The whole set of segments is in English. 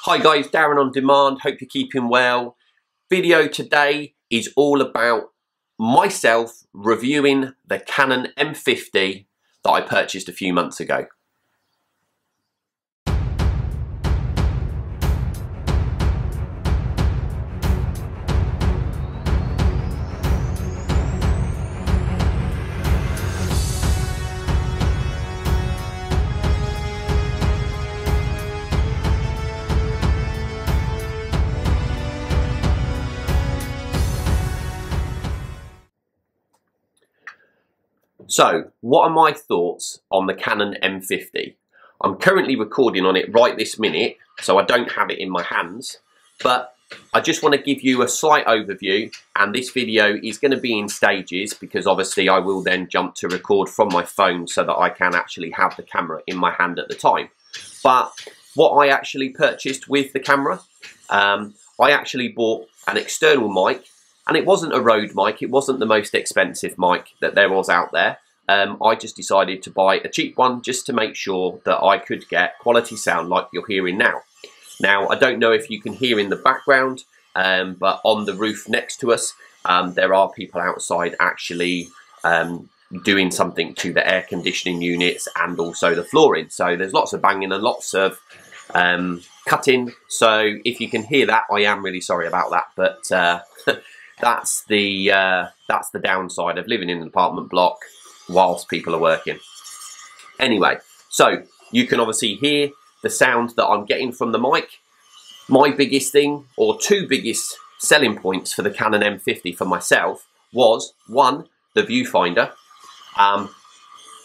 Hi guys, Darren on Demand, hope you're keeping well. Video today is all about myself reviewing the Canon M50 that I purchased a few months ago. So, what are my thoughts on the Canon M50? I'm currently recording on it right this minute, so I don't have it in my hands, but I just want to give you a slight overview, and this video is going to be in stages because obviously I will then jump to record from my phone so that I can actually have the camera in my hand at the time. But what I actually purchased with the camera, I actually bought an external mic. And it wasn't a Rode mic, it wasn't the most expensive mic that there was out there. I just decided to buy a cheap one just to make sure that I could get quality sound like you're hearing now. Now, I don't know if you can hear in the background, but on the roof next to us, there are people outside actually doing something to the air conditioning units and also the flooring. So there's lots of banging and lots of cutting. So if you can hear that, I am really sorry about that, but that's the downside of living in an apartment block whilst people are working. Anyway, so you can obviously hear the sound that I'm getting from the mic. My biggest thing, or two biggest selling points for the Canon M50 for myself was, one, the viewfinder.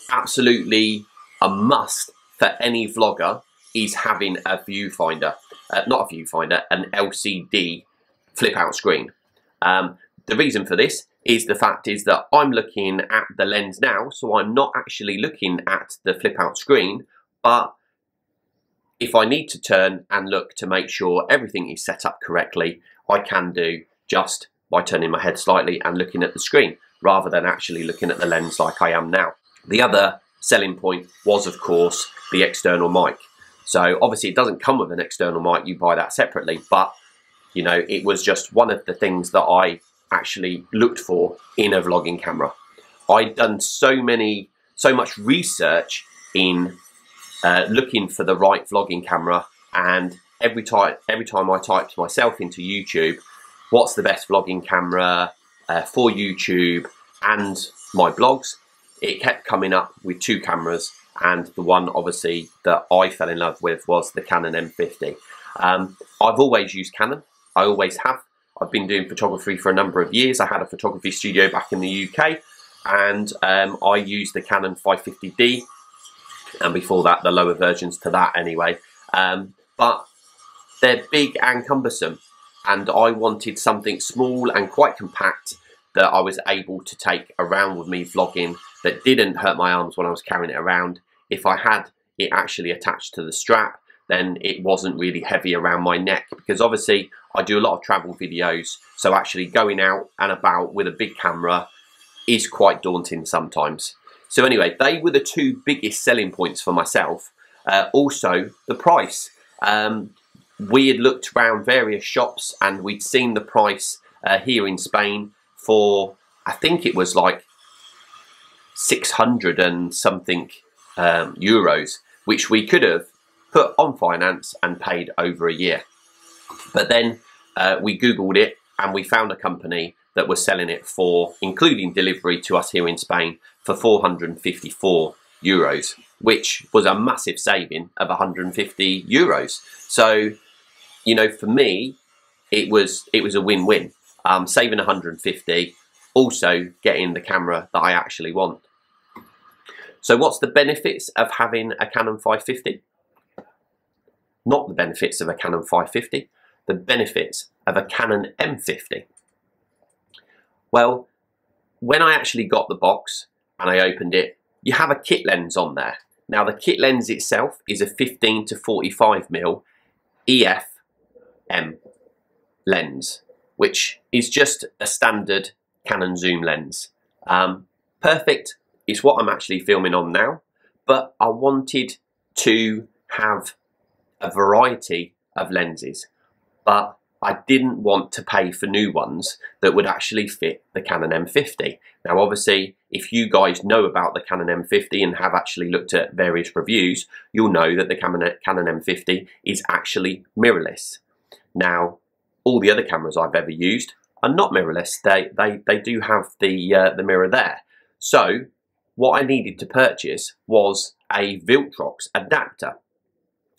Absolutely a must for any vlogger is having a viewfinder. Not a viewfinder, an LCD flip out screen. The reason for this is the fact is that I'm looking at the lens now, so I'm not actually looking at the flip out screen, but if I need to turn and look to make sure everything is set up correctly, I can do just by turning my head slightly and looking at the screen rather than actually looking at the lens like I am now. The other selling point was, of course, the external mic. So obviously it doesn't come with an external mic, you buy that separately, but you know, it was just one of the things that I actually looked for in a vlogging camera. I'd done so much research in looking for the right vlogging camera, and every time I typed myself into YouTube, what's the best vlogging camera for YouTube and my blogs, it kept coming up with two cameras, and the one obviously that I fell in love with was the Canon M50. I've always used Canon. I always have. I've been doing photography for a number of years. I had a photography studio back in the UK, and I used the Canon 550D, and before that the lower versions to that anyway. But they're big and cumbersome, and I wanted something small and quite compact that I was able to take around with me vlogging, that didn't hurt my arms when I was carrying it around. If I had it actually attached to the strap, then it wasn't really heavy around my neck, because obviously I do a lot of travel videos, so actually going out and about with a big camera is quite daunting sometimes. So anyway, they were the two biggest selling points for myself. Also, the price. We had looked around various shops and we'd seen the price here in Spain for, I think it was like 600 and something euros, which we could have put on finance and paid over a year. But then we Googled it and we found a company that was selling it for, including delivery to us here in Spain, for 454 euros, which was a massive saving of 150 euros. So, you know, for me, it was a win-win. Saving 150, also getting the camera that I actually want. So what's the benefits of having a Canon 550? Not the benefits of a Canon 550, the benefits of a Canon M50. Well, when I actually got the box and I opened it, you have a kit lens on there. Now the kit lens itself is a 15 to 45mm EF-M lens, which is just a standard Canon zoom lens. Perfect, it's what I'm actually filming on now, but I wanted to have a variety of lenses, but I didn't want to pay for new ones that would actually fit the Canon M50. Now obviously, if you guys know about the Canon M50 and have actually looked at various reviews, you'll know that the Canon M50 is actually mirrorless. Now, all the other cameras I've ever used are not mirrorless. They do have the mirror there. So what I needed to purchase was a Viltrox adapter.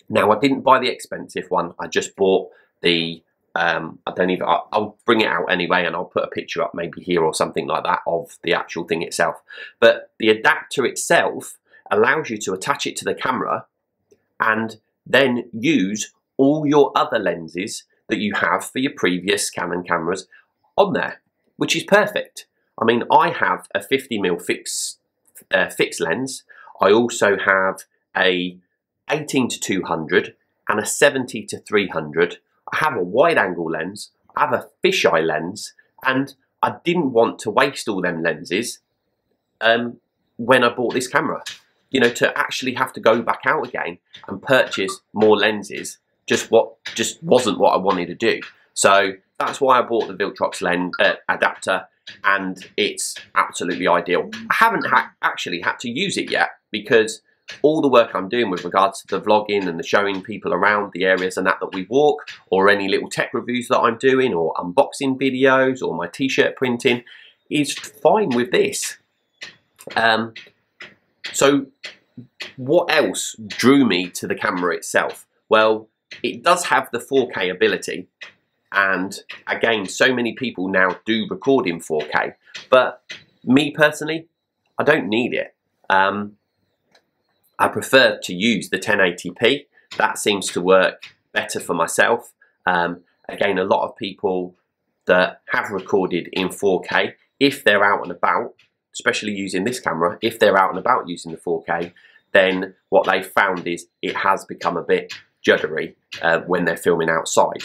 Now I didn't buy the expensive one. I just bought the I'll bring it out anyway, and I'll put a picture up maybe here or something like that of the actual thing itself. But the adapter itself allows you to attach it to the camera and then use all your other lenses that you have for your previous Canon cameras on there, which is perfect. I mean, I have a 50mm fixed lens. I also have a 18-200 and a 70-300. I have a wide angle lens, I have a fisheye lens, and I didn't want to waste all them lenses when I bought this camera. You know, to actually have to go back out again and purchase more lenses just wasn't what I wanted to do. So that's why I bought the Viltrox lens adapter, and it's absolutely ideal. I haven't actually had to use it yet, because all the work I'm doing with regards to the vlogging and the showing people around the areas and that we walk, or any little tech reviews that I'm doing, or unboxing videos, or my t-shirt printing, is fine with this. So what else drew me to the camera itself? Well, it does have the 4K ability, and again, so many people now do record in 4K, but me personally, I don't need it. I prefer to use the 1080p. That seems to work better for myself. Again, a lot of people that have recorded in 4K, if they're out and about, especially using this camera, if they're out and about using the 4K, then what they found is it has become a bit juddery when they're filming outside.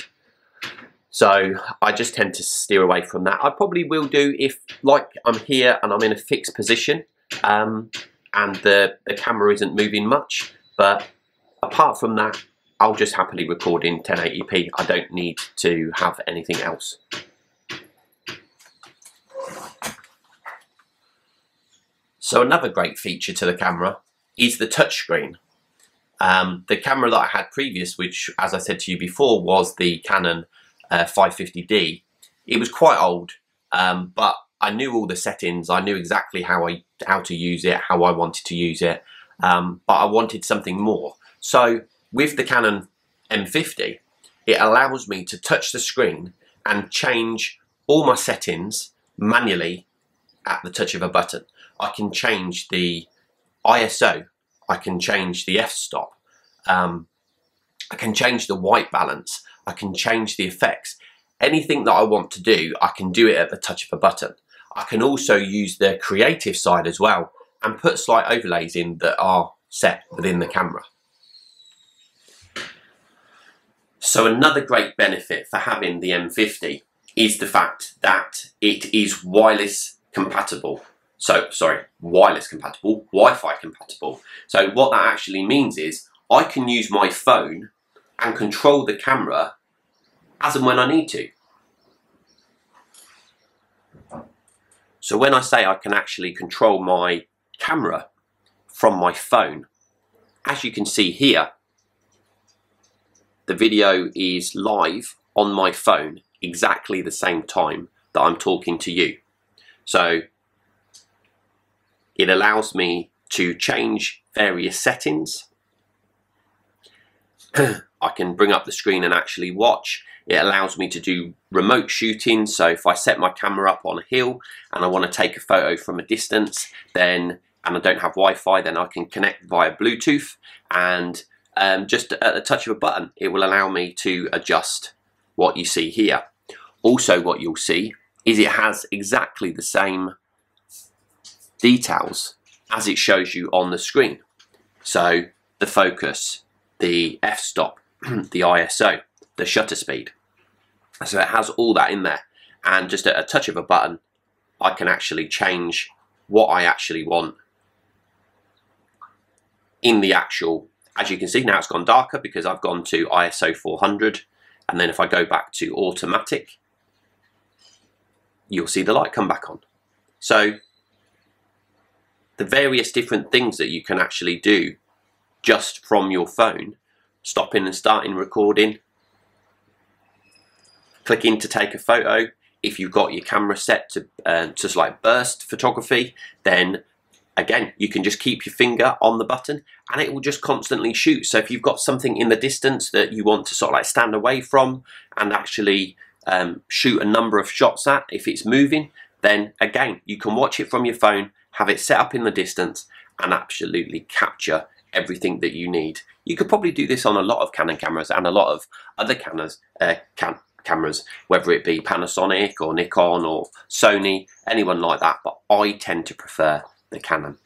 So I just tend to steer away from that. I probably will do if, like, I'm here and I'm in a fixed position, and the camera isn't moving much, but apart from that, I'll just happily record in 1080p. I don't need to have anything else. So another great feature to the camera is the touchscreen. The camera that I had previous, which, as I said to you before, was the Canon 550D. It was quite old, but I knew all the settings. I knew exactly how to use it, how I wanted to use it, but I wanted something more. So with the Canon M50, it allows me to touch the screen and change all my settings manually at the touch of a button. I can change the ISO, I can change the f-stop, I can change the white balance, I can change the effects. Anything that I want to do, I can do it at the touch of a button. I can also use the creative side as well and put slight overlays in that are set within the camera. So another great benefit for having the M50 is the fact that it is wireless compatible. So, sorry, wireless compatible, Wi-Fi compatible. So what that actually means is I can use my phone and control the camera as and when I need to. So when I say I can actually control my camera from my phone, as you can see here, the video is live on my phone exactly the same time that I'm talking to you. So it allows me to change various settings. I can bring up the screen and actually watch. It allows me to do remote shooting. So if I set my camera up on a hill and I want to take a photo from a distance, and I don't have Wi-Fi, then I can connect via Bluetooth, and just at the touch of a button, it will allow me to adjust what you see here. Also, what you'll see is it has exactly the same details as it shows you on the screen. So the focus, the f-stop, the ISO, the shutter speed. So it has all that in there, and just at a touch of a button I can actually change what I actually want in the actual as you can see now it's gone darker because I've gone to ISO 400, and then if I go back to automatic, you'll see the light come back on. So the various different things that you can actually do just from your phone, stopping and starting recording, clicking to take a photo. If you've got your camera set to just like burst photography, then again you can just keep your finger on the button and it will just constantly shoot. So if you've got something in the distance that you want to sort of like stand away from and actually shoot a number of shots at, if it's moving, then again you can watch it from your phone, have it set up in the distance and absolutely capture everything that you need. You could probably do this on a lot of Canon cameras and a lot of other cameras, whether it be Panasonic or Nikon or Sony, anyone like that, but I tend to prefer the Canon.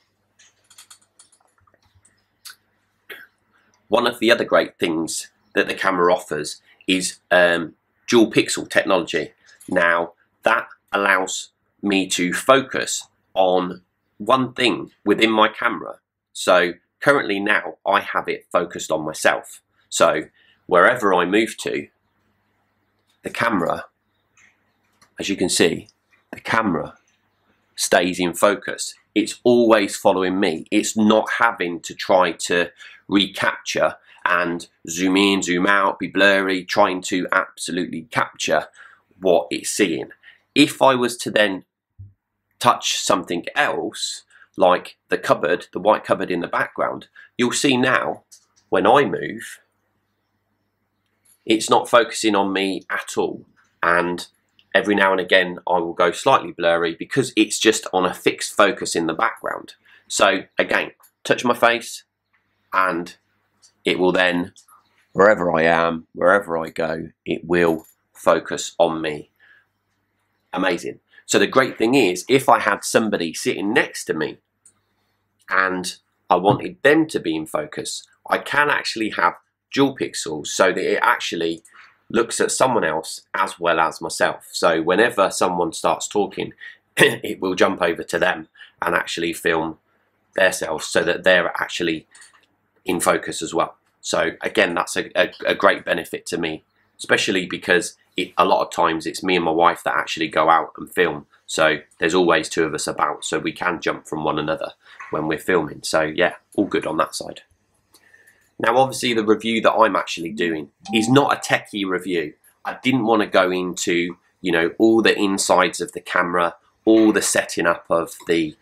One of the other great things that the camera offers is dual pixel technology. Now that allows me to focus on one thing within my camera. So currently now I have it focused on myself. So wherever I move to, the camera, as you can see, the camera stays in focus. It's always following me. It's not having to try to recapture and zoom in, zoom out, be blurry, trying to absolutely capture what it's seeing. If I was to then touch something else, like the cupboard, the white cupboard in the background, you'll see now when I move, it's not focusing on me at all, and every now and again I will go slightly blurry because it's just on a fixed focus in the background. So again, touch my face and it will then, wherever I am, wherever I go, it will focus on me. Amazing. So the great thing is, if I had somebody sitting next to me and I wanted them to be in focus, I can actually have dual pixels so that it actually looks at someone else as well as myself. So whenever someone starts talking, it will jump over to them and actually film themselves so that they're actually in focus as well. So again, that's a great benefit to me, especially because a lot of times it's me and my wife that actually go out and film. So there's always two of us about, so we can jump from one another when we're filming. So yeah, all good on that side. Now obviously the review that I'm actually doing is not a techie review. I didn't want to go into, you know, all the insides of the camera, all the setting up of the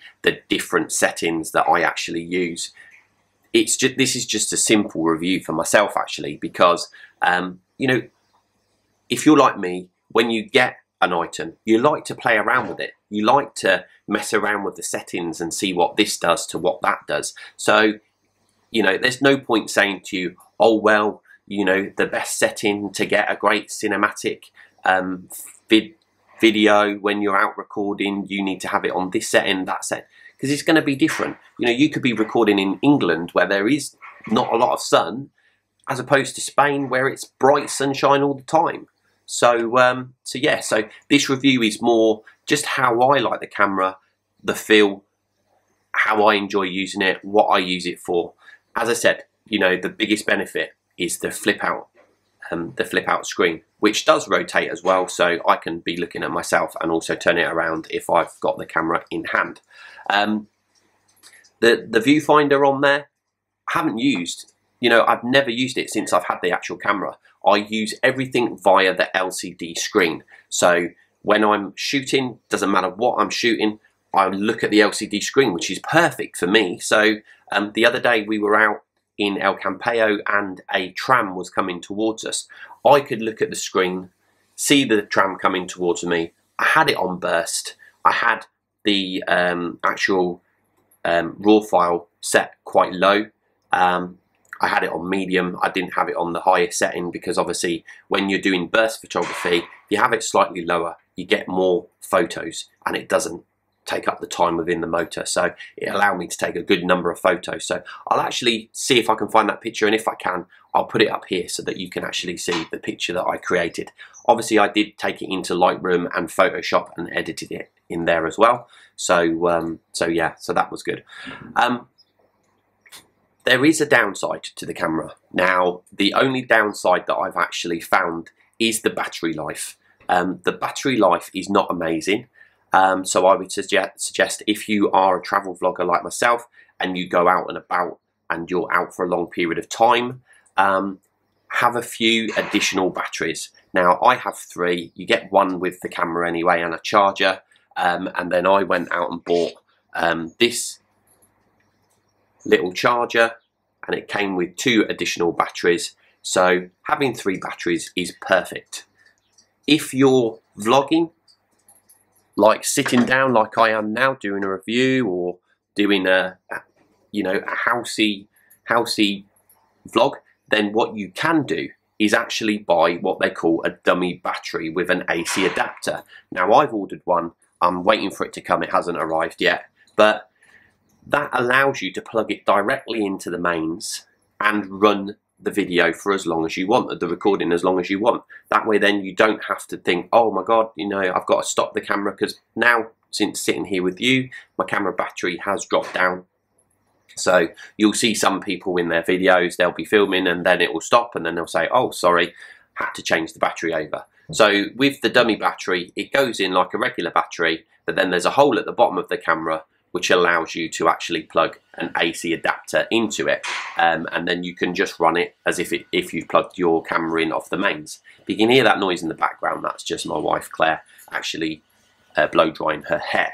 different settings that I actually use. It's just, this is just a simple review for myself actually, because you know, if you're like me, when you get an item, you like to play around with it. You like to mess around with the settings and see what this does to what that does. So, you know, there's no point saying to you, oh, well, you know, the best setting to get a great cinematic video when you're out recording, you need to have it on this setting, that setting, because it's going to be different. You know, you could be recording in England where there is not a lot of sun, as opposed to Spain where it's bright sunshine all the time. So, yeah, so this review is more just how I like the camera, the feel, how I enjoy using it, what I use it for. As I said, you know, the biggest benefit is the flip out screen, which does rotate as well, so I can be looking at myself and also turn it around if I've got the camera in hand. The viewfinder on there, I haven't used. You know, I've never used it since I've had the actual camera. I use everything via the LCD screen. So when I'm shooting, doesn't matter what I'm shooting, I look at the LCD screen, which is perfect for me. So the other day we were out in El Campello and a tram was coming towards us. I could look at the screen, see the tram coming towards me. I had it on burst. I had the actual raw file set quite low. I had it on medium. I didn't have it on the highest setting because obviously when you're doing burst photography, you have it slightly lower, you get more photos and it doesn't take up the time within the motor. So it allowed me to take a good number of photos. So I'll actually see if I can find that picture, and if I can, I'll put it up here so that you can actually see the picture that I created. Obviously I did take it into Lightroom and Photoshop and edited it in there as well. So, so yeah, so that was good. There is a downside to the camera. Now, the only downside that I've actually found is the battery life. The battery life is not amazing. So I would suggest if you are a travel vlogger like myself and you go out and about and you're out for a long period of time, have a few additional batteries. Now, I have 3. You get one with the camera anyway and a charger. And then I went out and bought this little charger, and it came with 2 additional batteries. So having 3 batteries is perfect. If you're vlogging, like sitting down like I am now doing a review, or doing a housey vlog, then what you can do is actually buy what they call a dummy battery with an AC adapter. Now, I've ordered one. I'm waiting for it to come. It hasn't arrived yet, but that allows you to plug it directly into the mains and run the video for as long as you want, the recording as long as you want. That way then you don't have to think, oh my god, I've got to stop the camera, because now, since sitting here with you, my camera battery has dropped down. So you'll see some people in their videos, they'll be filming and then it will stop, and then they'll say, oh sorry, had to change the battery over. So with the dummy battery, it goes in like a regular battery, but then there's a hole at the bottom of the camera which allows you to actually plug an AC adapter into it, and then you can just run it as if you've plugged your camera in off the mains. But you can hear that noise in the background. That's just my wife Claire actually blow drying her hair.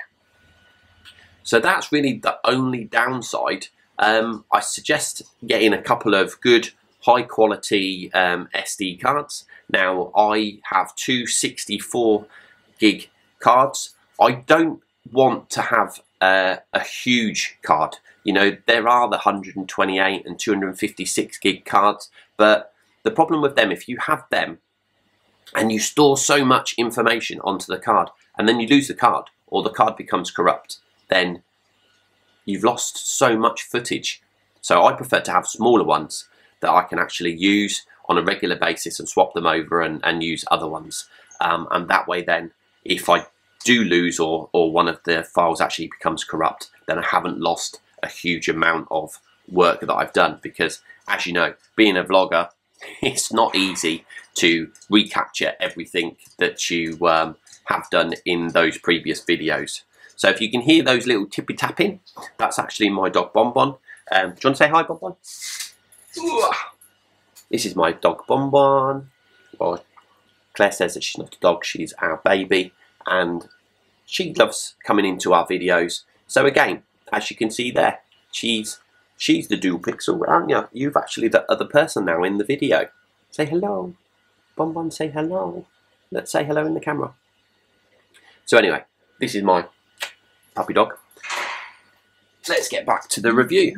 So that's really the only downside. I suggest getting a couple of good high quality SD cards. Now, I have 2 64 gig cards. I don't want to have a huge card. There are the 128 and 256 gig cards, but the problem with them, if you have them and you store so much information onto the card and then you lose the card, or the card becomes corrupt, then you've lost so much footage. So I prefer to have smaller ones that I can actually use on a regular basis and swap them over and use other ones. And that way then, if I do lose or one of the files actually becomes corrupt, then I haven't lost a huge amount of work that I've done. Because as you know, being a vlogger, it's not easy to recapture everything that you have done in those previous videos. So if you can hear those little tippy tapping, that's actually my dog Bonbon. Do you want to say hi, Bonbon? This is my dog Bonbon. Well, Claire says that she's not a dog, she's our baby, and she loves coming into our videos. So again, as you can see there, she's the dual pixel, aren't you? You've actually the other person now in the video. Say hello. Bonbon, say hello. Let's say hello in the camera. So anyway, this is my puppy dog. Let's get back to the review.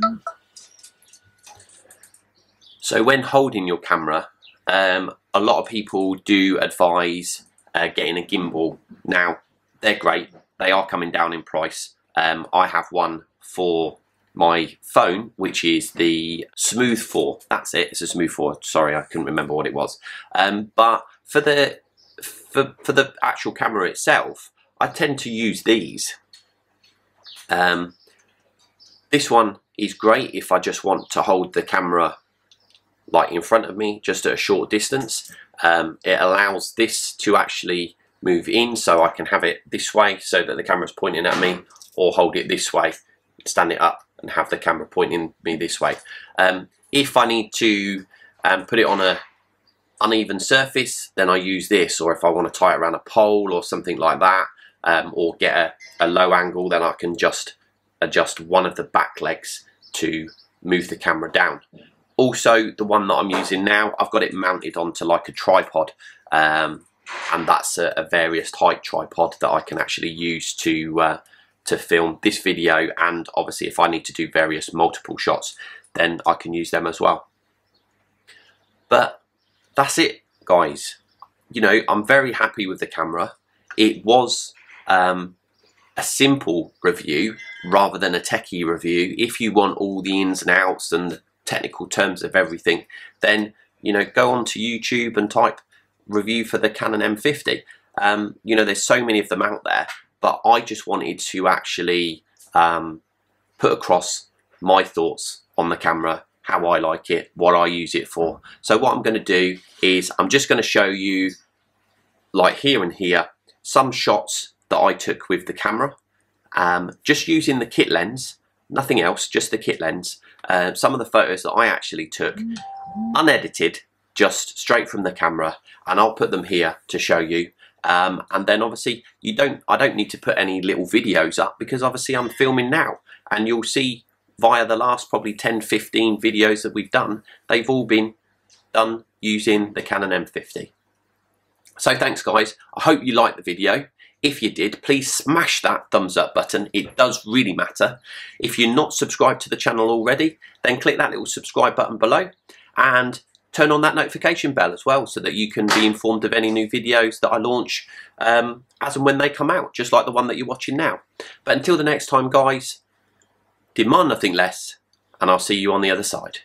So when holding your camera, a lot of people do advise getting a gimbal. Now, they're great. They are coming down in price. I have one for my phone, which is the Smooth 4. That's it. It's a Smooth 4. Sorry, I couldn't remember what it was. But for the actual camera itself, I tend to use these. This one is great if I just want to hold the camera like in front of me, just at a short distance. It allows this to actually move in, so I can have it this way so that the camera's pointing at me, or hold it this way, stand it up and have the camera pointing me this way. If I need to put it on a uneven surface, then I use this, or if I want to tie it around a pole or something like that, or get a low angle, then I can just adjust one of the back legs to move the camera down. Also, the one that I'm using now, I've got it mounted onto like a tripod, and that's a various height tripod that I can actually use to film this video. And obviously, if I need to do various multiple shots, then I can use them as well. But that's it, guys. I'm very happy with the camera. It was a simple review rather than a techie review. If you want all the ins and outs and the technical terms of everything, then go onto YouTube and type review for the Canon M50. There's so many of them out there, but I just wanted to actually put across my thoughts on the camera, how I like it, what I use it for. So what I'm going to do is I'm just going to show you, like here and here, some shots that I took with the camera, just using the kit lens, nothing else, just the kit lens. Some of the photos that I actually took, unedited, just straight from the camera, and I'll put them here to show you. And then obviously I don't need to put any little videos up, because obviously I'm filming now, and you'll see via the last probably 10-15 videos that we've done, they've all been done using the Canon M50. So thanks guys, I hope you liked the video. If you did, please smash that thumbs up button, it does really matter. If you're not subscribed to the channel already, then click that little subscribe button below and turn on that notification bell as well, so that you can be informed of any new videos that I launch as and when they come out, just like the one that you're watching now. But until the next time guys, demand nothing less, and I'll see you on the other side.